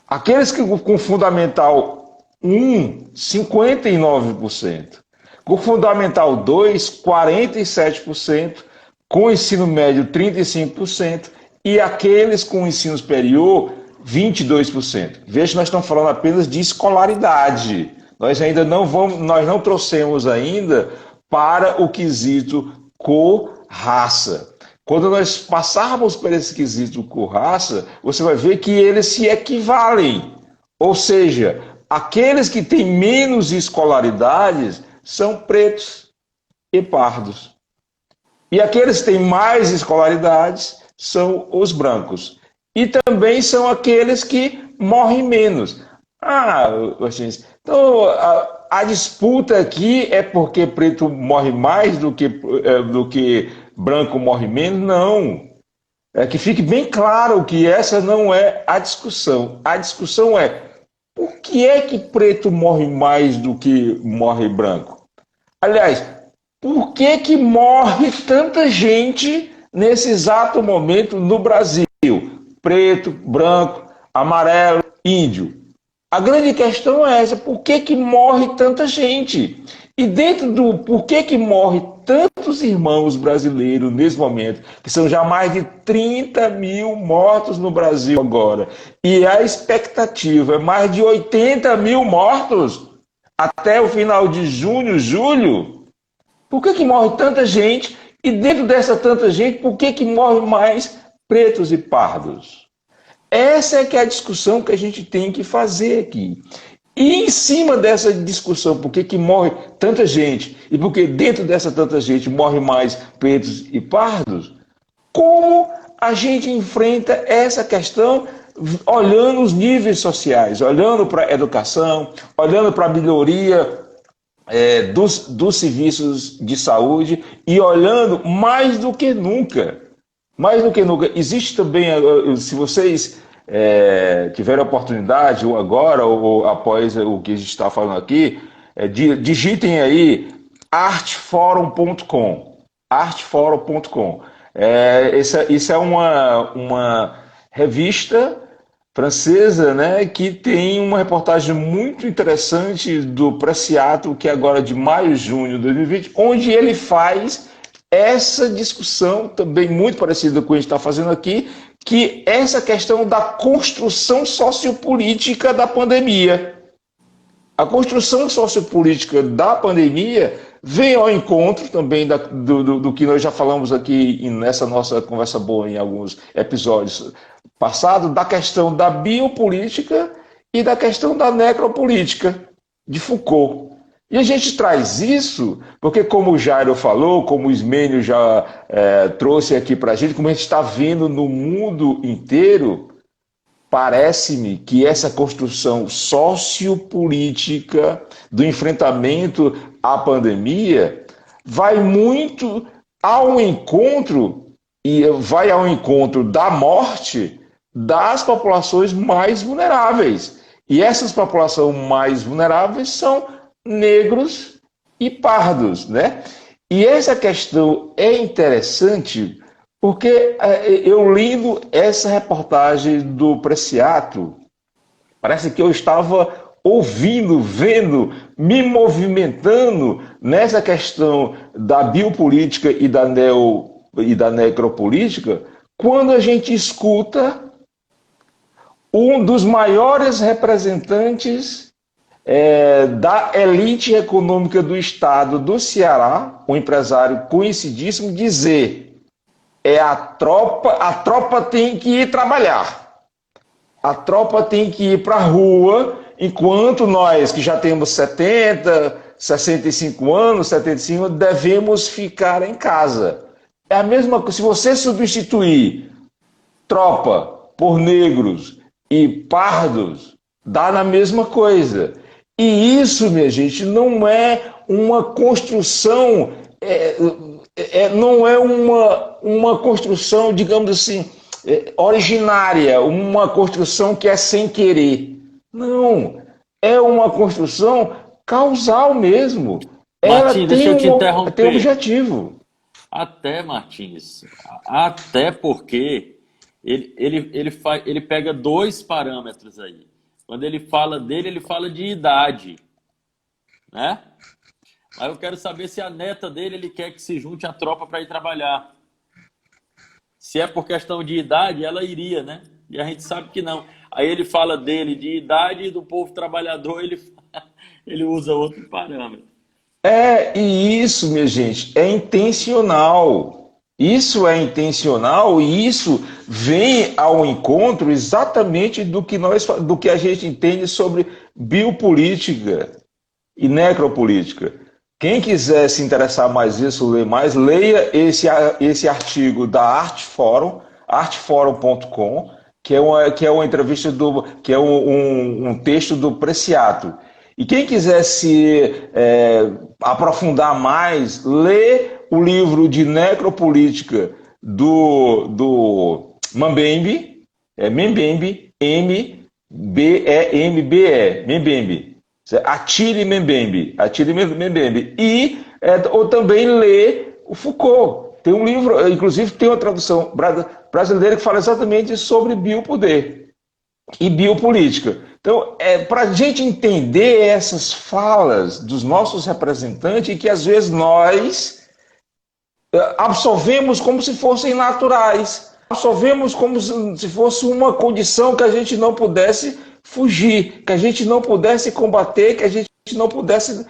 Aqueles que com fundamental 1, 59%. Com fundamental 2, 47%. Com ensino médio, 35%. E aqueles com ensino superior, 22%. Veja que nós estamos falando apenas de escolaridade. Nós não trouxemos ainda para o quesito cor, raça. Quando nós passarmos por esse quesito cor, raça, você vai ver que eles se equivalem. Ou seja, aqueles que têm menos escolaridades são pretos e pardos. E aqueles que têm mais escolaridades são os brancos. E também são aqueles que morrem menos. Então a disputa aqui é porque preto morre mais do que branco morre menos? Não. É que fique bem claro que essa não é a discussão. A discussão é por que é que preto morre mais do que morre branco? Aliás, por que que morre tanta gente nesse exato momento no Brasil? Preto, branco, amarelo, índio. A grande questão é essa, por que que morre tanta gente? E dentro do por que que morre tantos irmãos brasileiros nesse momento, que são já mais de 30 mil mortos no Brasil agora, e a expectativa é mais de 80 mil mortos até o final de junho, julho, por que que morre tanta gente? E dentro dessa tanta gente, por que que morre mais pretos e pardos? Essa é que é a discussão que a gente tem que fazer aqui. E em cima dessa discussão, por que que morre tanta gente e por que dentro dessa tanta gente morre mais pretos e pardos, como a gente enfrenta essa questão olhando os níveis sociais, olhando para a educação, olhando para a melhoria dos serviços de saúde e olhando mais do que nunca. Existe também, se vocês tiverem a oportunidade, ou agora, ou após o que a gente está falando aqui, digitem aí artforum.com. Artforum.com. Isso é uma revista francesa, né, que tem uma reportagem muito interessante do Preciato, que é agora de maio, junho de 2020, onde ele faz essa discussão também muito parecida com o que a gente está fazendo aqui, que é essa questão da construção sociopolítica da pandemia. A construção sociopolítica da pandemia vem ao encontro também do que nós já falamos aqui nessa nossa conversa boa em alguns episódios passados, da questão da biopolítica e da questão da necropolítica de Foucault. E a gente traz isso porque, como o Jairo falou, como o Ismênio já trouxe aqui para a gente, como a gente está vendo no mundo inteiro, parece-me que essa construção sociopolítica do enfrentamento à pandemia vai muito ao encontro, e vai ao encontro da morte das populações mais vulneráveis. E essas populações mais vulneráveis são negros e pardos, né? E essa questão é interessante porque eu lendo essa reportagem do Preciato, parece que eu estava ouvindo, vendo, me movimentando nessa questão da biopolítica e da necropolítica, quando a gente escuta um dos maiores representantes da elite econômica do estado do Ceará, um empresário conhecidíssimo, dizer: a tropa tem que ir trabalhar. A tropa tem que ir para a rua, enquanto nós, que já temos 70, 65 anos, 75, devemos ficar em casa. É a mesma coisa. Se você substituir tropa por negros e pardos, dá na mesma coisa. E isso, minha gente, não é uma construção, não é uma construção, digamos assim, originária, uma construção que é sem querer. Não, é uma construção causal mesmo. Ela Martins, deixa eu te tem interromper. objetivo. Até, Martins, até porque ele pega dois parâmetros aí. Quando ele fala dele, ele fala de idade, né? Mas eu quero saber se a neta dele ele quer que se junte à tropa para ir trabalhar. Se é por questão de idade, ela iria, né? E a gente sabe que não. Aí ele fala dele de idade e do povo trabalhador, ele usa outro parâmetro. E isso, minha gente, é intencional. Isso é intencional e isso vem ao encontro exatamente do que a gente entende sobre biopolítica e necropolítica. Quem quiser se interessar mais nisso, ler mais, leia esse artigo da Artforum, artforum.com, que é uma entrevista que é um texto do Preciato. E quem quiser se aprofundar mais, lê o livro de necropolítica do Mbembe, Mbembe, M-B-E-M-B-E, Mbembe. Attila Mbembe. Ou também lê o Foucault. Tem um livro, inclusive tem uma tradução brasileira que fala exatamente sobre biopoder e biopolítica. Então, para a gente entender essas falas dos nossos representantes, que às vezes nós absorvemos como se fossem naturais, absorvemos como se fosse uma condição que a gente não pudesse fugir, que a gente não pudesse combater, que a gente não pudesse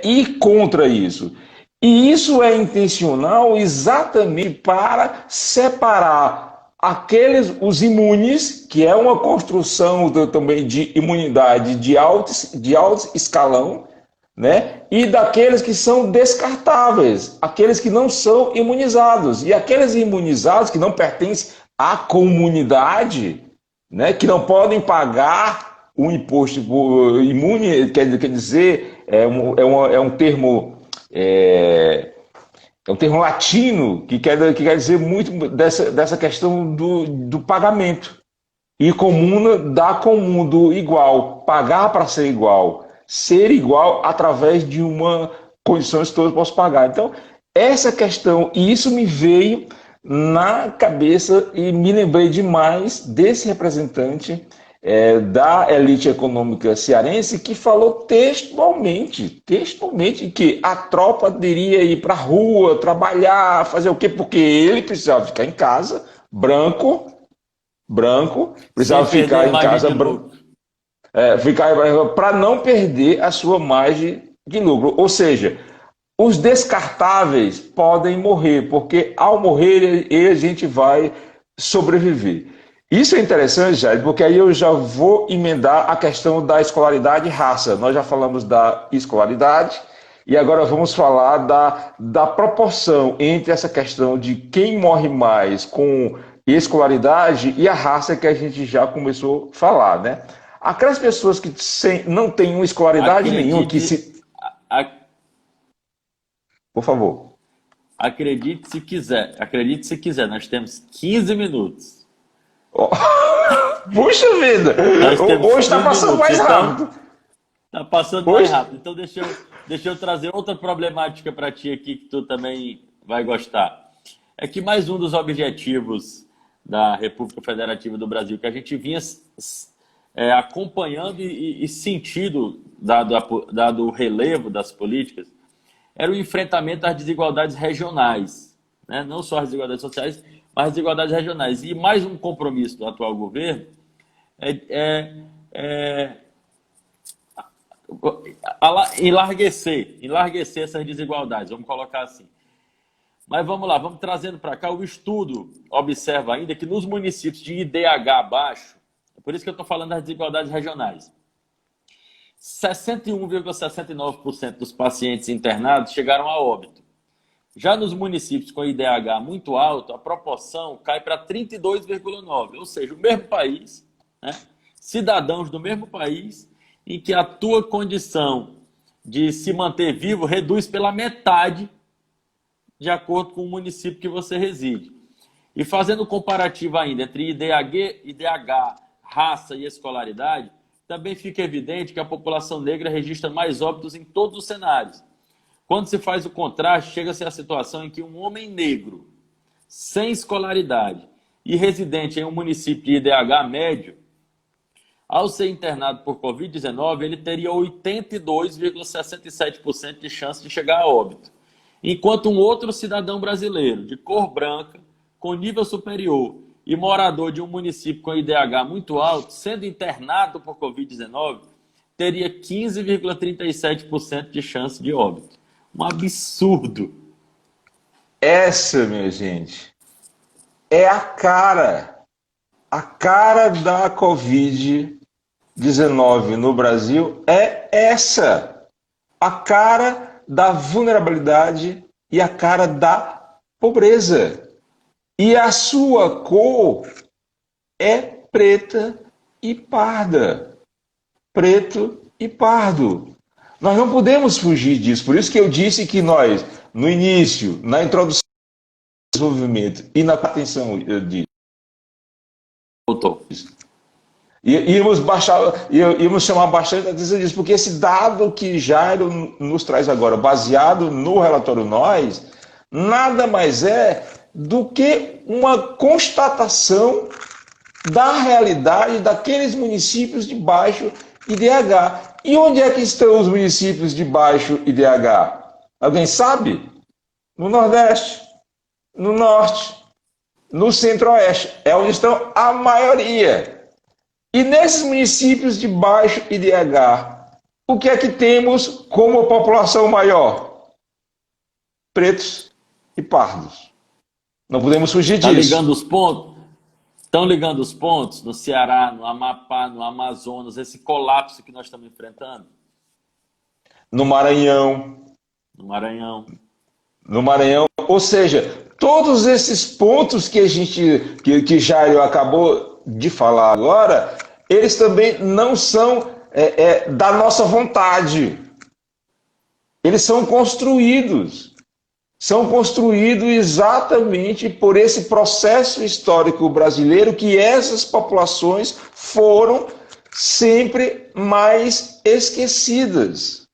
ir contra isso. E isso é intencional exatamente para separar os imunes, que é uma construção também de imunidade de alto escalão, né? E daqueles que são descartáveis, aqueles que não são imunizados. E aqueles imunizados que não pertencem à comunidade, né? Que não podem pagar o imposto imune, quer dizer, é um termo... É um termo latino que quer dizer muito dessa questão do pagamento. E comuna dá comum, do igual, pagar para ser igual através de uma condição que todos possam pagar. Então, essa questão, e isso me veio na cabeça e me lembrei demais desse representante da elite econômica cearense que falou textualmente que a tropa iria ir para a rua, trabalhar, fazer o quê? Porque ele precisava ficar em casa, branco, precisava ficar em casa branco, para não perder a sua margem de lucro. Ou seja, os descartáveis podem morrer, porque ao morrer a gente vai sobreviver. Isso é interessante, Jair, porque aí eu já vou emendar a questão da escolaridade e raça. Nós já falamos da escolaridade e agora vamos falar da proporção entre essa questão de quem morre mais com escolaridade e a raça que a gente já começou a falar, né? Aquelas pessoas que não têm escolaridade nenhuma, Por favor. Acredite se quiser. Acredite se quiser. Nós temos 15 minutos. Oh. Puxa vida! Hoje está passando mais rápido. Está passando mais rápido. Então deixa eu trazer outra problemática para ti aqui que tu também vai gostar. É que mais um dos objetivos da República Federativa do Brasil, que a gente vinha acompanhando e sentindo, dado o relevo das políticas, era o enfrentamento às desigualdades regionais, né? Não só as desigualdades sociais, mas as desigualdades regionais. E mais um compromisso do atual governo enlarguecer essas desigualdades, vamos colocar assim. Mas vamos lá, vamos trazendo para cá. O estudo observa ainda que nos municípios de IDH baixo, é por isso que eu estou falando das desigualdades regionais, 61,69% dos pacientes internados chegaram a óbito. Já nos municípios com IDH muito alto, a proporção cai para 32,9%, ou seja, o mesmo país, né? Cidadãos do mesmo país, em que a tua condição de se manter vivo reduz pela metade de acordo com o município que você reside. E fazendo comparativo ainda entre IDH, raça e escolaridade, também fica evidente que a população negra registra mais óbitos em todos os cenários. Quando se faz o contraste, chega-se à situação em que um homem negro, sem escolaridade e residente em um município de IDH médio, ao ser internado por Covid-19, ele teria 82,67% de chance de chegar a óbito. Enquanto um outro cidadão brasileiro, de cor branca, com nível superior e morador de um município com IDH muito alto, sendo internado por Covid-19, teria 15,37% de chance de óbito. Um absurdo. Essa, minha gente, é a cara da Covid-19 no Brasil é essa. A cara da vulnerabilidade e a cara da pobreza. E a sua cor é preta e parda. Preto e pardo. Nós não podemos fugir disso. Por isso que eu disse que nós, no início, na introdução do desenvolvimento e na atenção de íamos chamar bastante a atenção disso, porque esse dado que Jairo nos traz agora, baseado no relatório Nós, nada mais é do que uma constatação da realidade daqueles municípios de baixo IDH. E onde é que estão os municípios de baixo IDH? Alguém sabe? No Nordeste, no Norte, no Centro-Oeste. É onde estão a maioria. E nesses municípios de baixo IDH, o que é que temos como população maior? Pretos e pardos. Não podemos fugir disso. Ligando os pontos? Estão ligando os pontos no Ceará, no Amapá, no Amazonas, esse colapso que nós estamos enfrentando? No Maranhão. No Maranhão. Ou seja, todos esses pontos que que Jairo acabou de falar agora, eles também não são da nossa vontade. Eles são construídos. São construídos exatamente por esse processo histórico brasileiro que essas populações foram sempre mais esquecidas,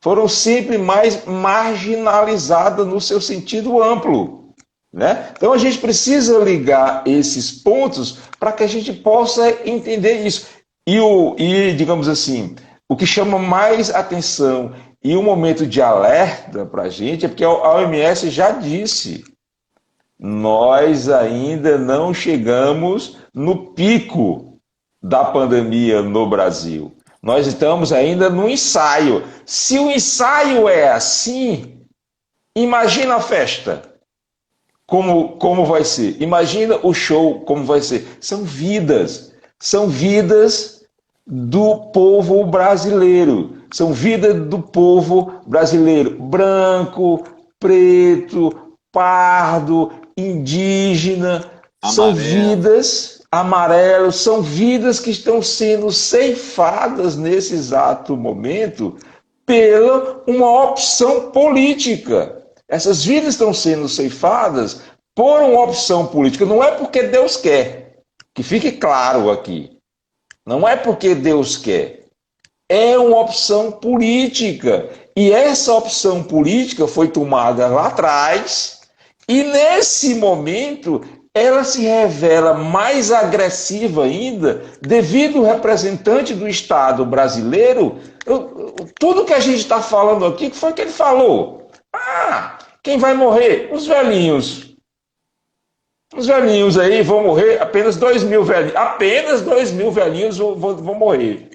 foram sempre mais marginalizadas no seu sentido amplo, né? Então a gente precisa ligar esses pontos para que a gente possa entender isso. E digamos assim, o que chama mais atenção e um momento de alerta para a gente é porque a OMS já disse: nós ainda não chegamos no pico da pandemia no Brasil. Nós estamos ainda no ensaio. Se o ensaio é assim, imagina a festa. Como vai ser? Imagina o show, como vai ser. São vidas do povo brasileiro. São vidas do povo brasileiro, branco, preto, pardo, indígena. São vidas amarelas, são vidas que estão sendo ceifadas nesse exato momento pela uma opção política. Essas vidas estão sendo ceifadas por uma opção política. Não é porque Deus quer, que fique claro aqui. Não é porque Deus quer. É uma opção política. E essa opção política foi tomada lá atrás, e nesse momento ela se revela mais agressiva ainda, devido ao representante do Estado brasileiro. Tudo que a gente está falando aqui, que foi que ele falou? Ah, quem vai morrer? Os velhinhos. Os velhinhos aí vão morrer, apenas 2.000 velhinhos. Apenas 2.000 velhinhos vão morrer.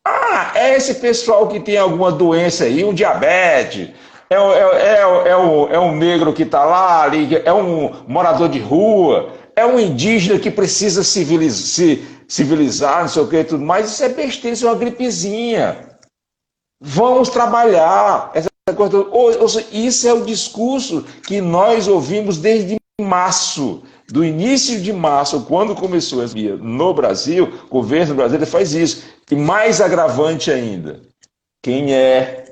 Ah, é esse pessoal que tem alguma doença aí, um diabetes, é um negro que está lá, é um morador de rua, é um indígena que precisa se civilizar, não sei o que e tudo mais. Isso é besteira, isso é uma gripezinha. Vamos trabalhar. Isso é o discurso que nós ouvimos desde março, do início de março, quando começou a pandemia no Brasil. O governo brasileiro faz isso. E mais agravante ainda, quem é?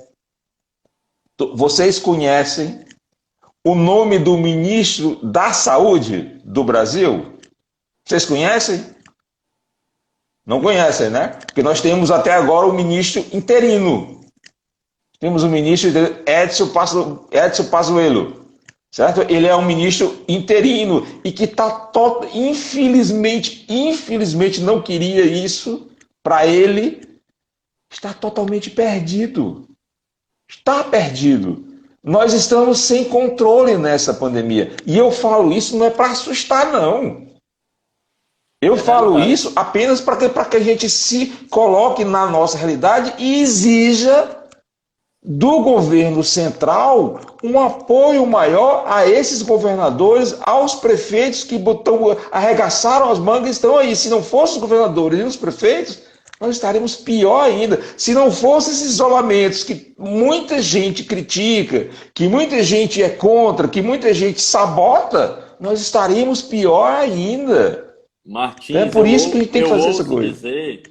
Vocês conhecem o nome do ministro da Saúde do Brasil? Vocês conhecem? Não conhecem, né? Porque nós temos até agora o ministro interino. Temos o ministro Edson Pazuello, certo? Ele é um ministro interino e que está, infelizmente não queria isso para ele, está totalmente perdido. Está perdido. Nós estamos sem controle nessa pandemia. E eu falo isso não é para assustar, não. Eu falo isso apenas para que a gente se coloque na nossa realidade e exija do governo central um apoio maior a esses governadores, aos prefeitos que arregaçaram as mangas e estão aí. Se não fossem os governadores e os prefeitos, nós estaremos pior ainda. Se não fossem esses isolamentos que muita gente critica, que muita gente é contra, que muita gente sabota, nós estaríamos pior ainda. Martins, é por isso que a gente tem que fazer essa coisa.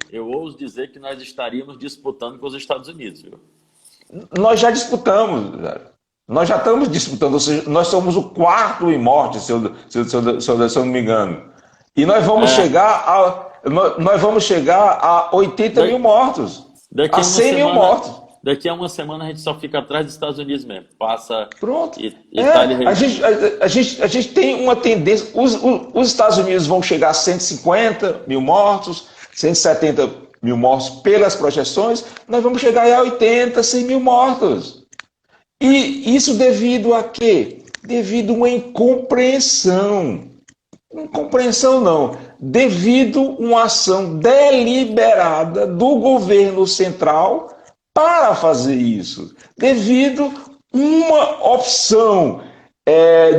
Eu ouso dizer que nós estaríamos disputando com os Estados Unidos, viu? Nós já disputamos, nós já estamos disputando, ou seja, nós somos o quarto em morte, se eu não me engano. E nós vamos chegar a 80 mil mortos, a 100 mil mortos. Daqui a uma semana a gente só fica atrás dos Estados Unidos mesmo. Passa. Pronto. A gente tem uma tendência. Os Estados Unidos vão chegar a 150 mil mortos, 170 mil mortos pelas projeções. Nós vamos chegar a 80, 100 mil mortos. E isso devido a quê? Devido a uma incompreensão. Incompreensão não. Devido a uma ação deliberada do governo central para fazer isso, devido uma opção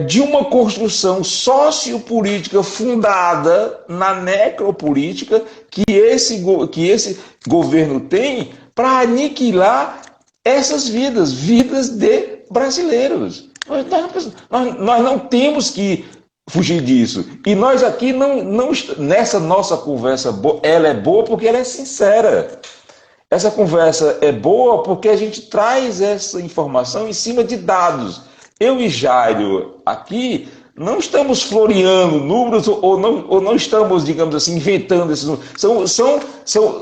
de uma construção sociopolítica fundada na necropolítica que esse governo tem para aniquilar essas vidas de brasileiros. Nós não temos que fugir disso. E nós aqui nessa nossa conversa, ela é boa porque ela é sincera. Essa conversa é boa porque a gente traz essa informação em cima de dados. Eu e Jairo aqui não estamos floreando números ou não estamos, digamos assim, inventando esses números.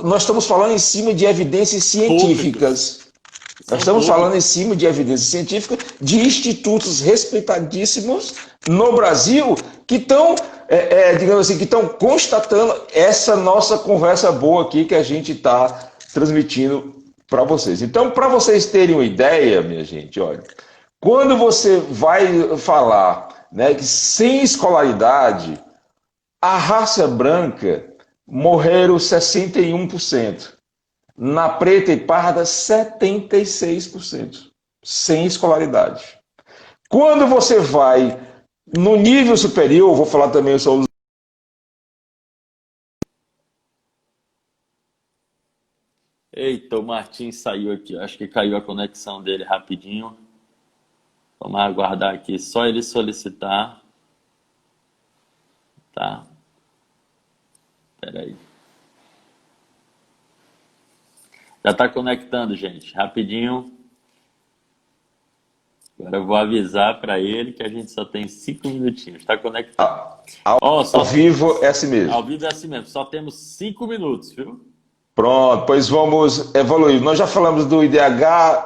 Nós estamos falando em cima de evidências científicas. Nós estamos falando em cima de evidências científicas de institutos respeitadíssimos no Brasil que estão, digamos assim, que estão constatando essa nossa conversa boa aqui que a gente está transmitindo para vocês. Então, para vocês terem uma ideia, minha gente, olha, quando você vai falar, né, que sem escolaridade, a raça branca morreram 61%, na preta e parda 76%, sem escolaridade. Quando você vai no nível superior, vou falar também sobre os... Eita, o Martins saiu aqui. Acho que caiu a conexão dele rapidinho. Vamos aguardar aqui. Só ele solicitar. Tá. Espera aí. Já está conectando, gente. Rapidinho. Agora eu vou avisar para ele que a gente só tem 5 minutinhos. Está conectado. Ao, ao vivo é assim Ao mesmo. vivo é assim mesmo. Só temos 5 minutos, viu? Pronto, pois vamos evoluir. Nós já falamos do IDH,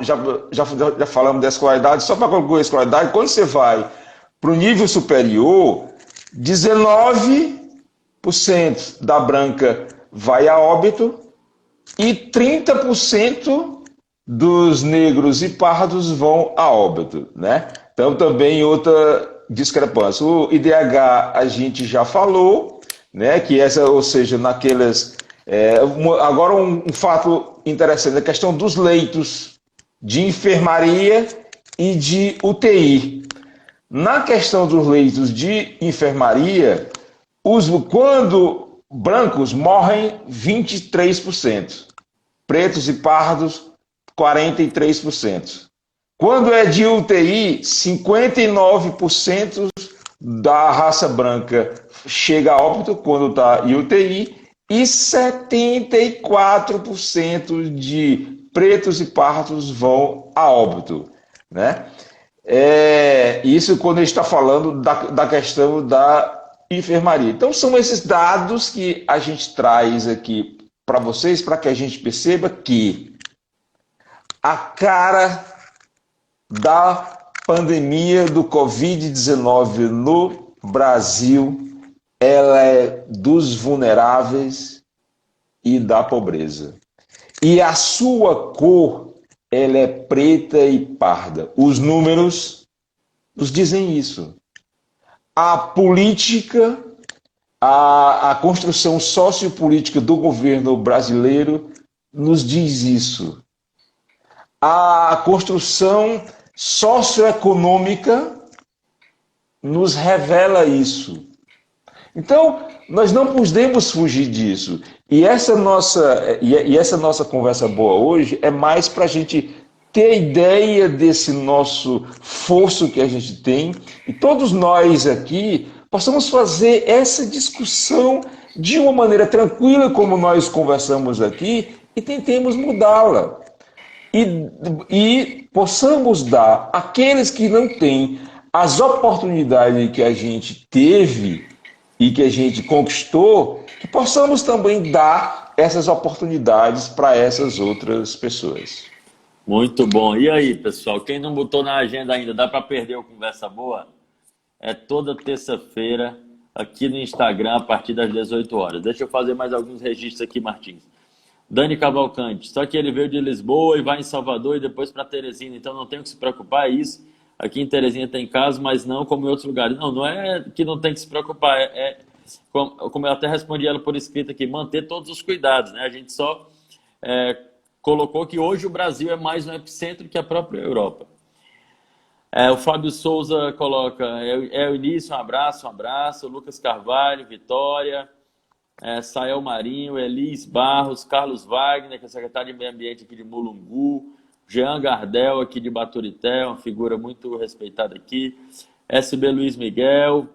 já falamos da escolaridade. Só para concluir a escolaridade, quando você vai para o nível superior, 19% da branca vai a óbito e 30% dos negros e pardos vão a óbito, né? Então também outra discrepância. O IDH a gente já falou, né? Que essa, ou seja, naquelas agora um fato interessante, a questão dos leitos de enfermaria e de UTI. Na questão dos leitos de enfermaria, quando brancos morrem 23%, pretos e pardos 43%. Quando é de UTI, 59% da raça branca chega a óbito quando está em UTI e 74% de pretos e pardos vão a óbito, né? Isso quando a gente está falando da questão da enfermaria. Então são esses dados que a gente traz aqui para vocês, para que a gente perceba que a cara da pandemia do Covid-19 no Brasil, ela é dos vulneráveis e da pobreza. E a sua cor, ela é preta e parda. Os números nos dizem isso. A política, a construção sociopolítica do governo brasileiro nos diz isso. A construção socioeconômica nos revela isso. Então, nós não podemos fugir disso. E essa nossa conversa boa hoje é mais para a gente ter ideia desse nosso fosso que a gente tem e todos nós aqui possamos fazer essa discussão de uma maneira tranquila, como nós conversamos aqui, e tentemos mudá-la. E possamos dar àqueles que não têm as oportunidades que a gente teve e que a gente conquistou, que possamos também dar essas oportunidades para essas outras pessoas. Muito bom. E aí, pessoal? Quem não botou na agenda ainda, dá para perder o Conversa Boa? É toda terça-feira aqui no Instagram a partir das 18 horas. Deixa eu fazer mais alguns registros aqui, Martins. Dani Cavalcante, só que ele veio de Lisboa e vai em Salvador e depois para Teresina, então não tem que se preocupar, é isso. Aqui em Teresina tem casos, mas não como em outros lugares. Não, não é que não tem que se preocupar, como eu até respondi ela por escrito aqui, manter todos os cuidados, né? A gente só colocou que hoje o Brasil é mais um epicentro que a própria Europa. O Fábio Souza coloca, é o início, um abraço. Lucas Carvalho, Vitória, Sael Marinho, Elis Barros, Carlos Wagner, que é secretário de Meio Ambiente aqui de Mulungu, Jean Gardel aqui de Baturité, uma figura muito respeitada aqui, SB Luiz Miguel,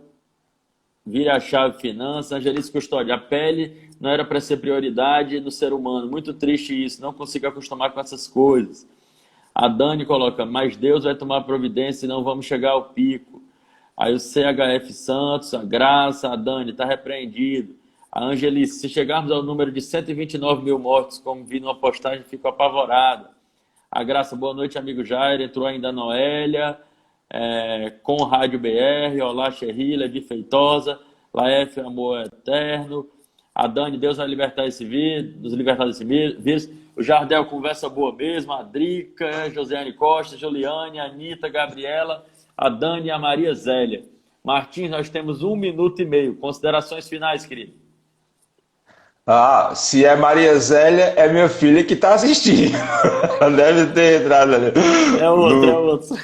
Vira a Chave Finanças, Angelice Custódio, a pele não era para ser prioridade no ser humano, muito triste isso, não consigo acostumar com essas coisas. A Dani coloca, mas Deus vai tomar providência e não vamos chegar ao pico. Aí o CHF Santos, a Graça, a Dani, está repreendido. A Angelice, se chegarmos ao número de 129 mil mortos, como vi numa postagem, fico apavorada. A Graça, boa noite, amigo Jair, entrou ainda a Noélia, com Rádio BR, Olá, Xerrila, de Feitosa, Laef, Amor Eterno. A Dani, Deus vai libertar nos libertar desse vírus. O Jardel, conversa boa mesmo. A Drica, Josiane Costa, Juliane, a Anitta, Gabriela, a Dani e a Maria Zélia. Martins, nós temos 1 minuto e meio. Considerações finais, querido. Se é Maria Zélia, é minha filha que está assistindo. Deve ter entrado ali. É outro.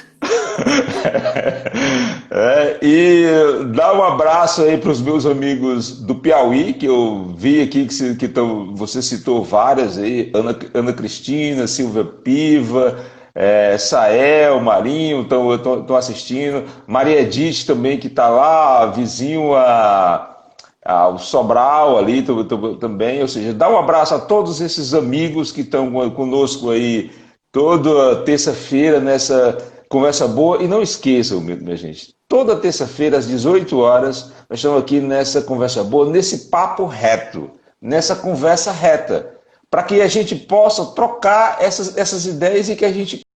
E dar um abraço aí para os meus amigos do Piauí, que eu vi aqui que você citou várias aí, Ana Cristina, Silvia Piva, Sael, Marinho, estão assistindo. Maria Edith também, que está lá, vizinho ao Sobral ali também. Ou seja, dar um abraço a todos esses amigos que estão conosco aí toda terça-feira conversa boa. E não esqueçam, minha gente, toda terça-feira às 18 horas, nós estamos aqui nessa conversa boa, nesse papo reto, nessa conversa reta, para que a gente possa trocar essas ideias e que a gente